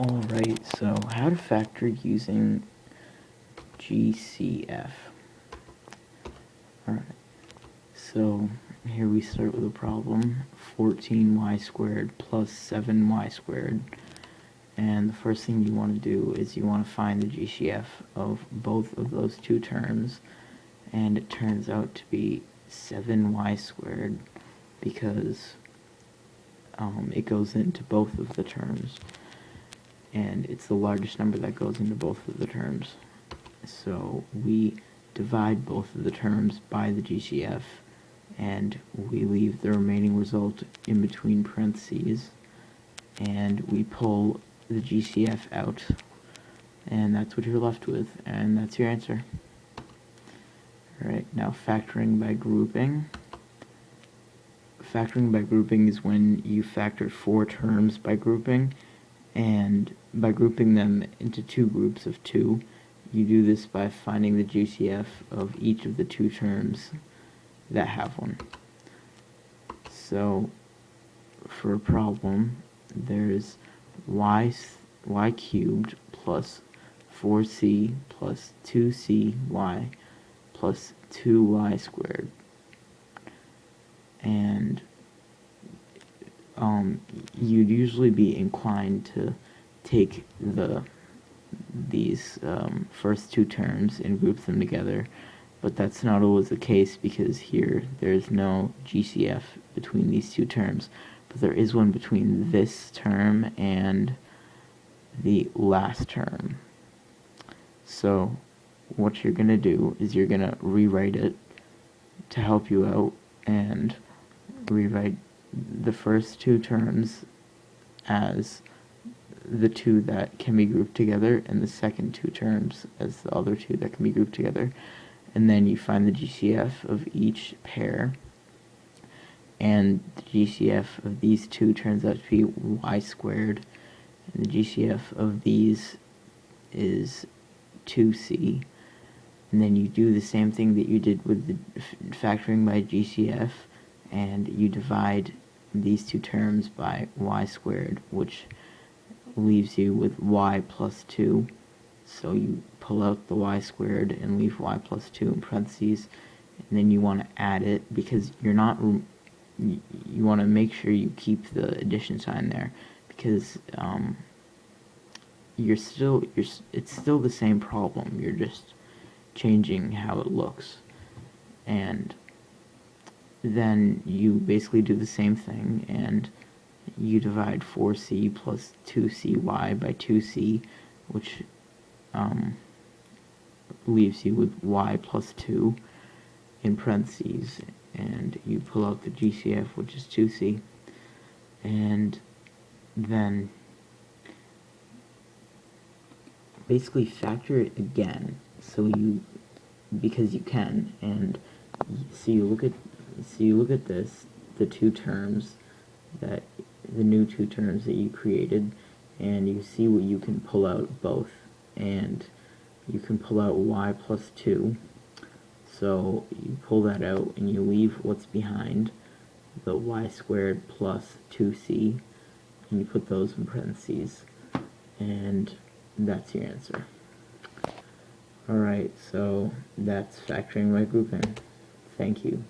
Alright, so how to factor using GCF. Alright, so here we start with a problem, 14y squared plus 7y squared. And the first thing you want to do is you want to find the GCF of both of those two terms. And it turns out to be 7y squared because it goes into both of the terms. And it's the largest number that goes into both of the terms. So we divide both of the terms by the GCF, and we leave the remaining result in between parentheses, and we pull the GCF out, and that's what you're left with, and that's your answer. Alright, now factoring by grouping. Factoring by grouping is when you factor four terms by grouping, and by grouping them into two groups of two. You do this by finding the GCF of each of the two terms that have one. So for a problem, there's y cubed plus 4c plus 2cy plus 2y squared. And you'd usually be inclined to take these first two terms and group them together, but that's not always the case because here there's no GCF between these two terms, but there is one between this term and the last term. So what you're going to do is you're going to rewrite it to help you out, and rewrite the first two terms as the two that can be grouped together, and the second two terms as the other two that can be grouped together. And then you find the GCF of each pair, and the GCF of these two turns out to be y squared, and the GCF of these is 2c. And then you do the same thing that you did with the factoring by GCF, and you divide these two terms by y squared, which leaves you with y plus 2. So you pull out the y squared and leave y plus 2 in parentheses, and then you want to add it because you want to make sure you keep the addition sign there, because it's still the same problem, you're just changing how it looks. And then you basically do the same thing, and you divide 4c plus 2cy by 2c, which leaves you with y plus 2 in parentheses, and you pull out the GCF, which is 2c, and then basically factor it again, because you can. And so you look at this, the new two terms that you created, and you see what you can pull out both, and you can pull out y plus 2, so you pull that out and you leave what's behind, the y squared plus 2c, and you put those in parentheses, and that's your answer. Alright, so that's factoring by grouping. Thank you.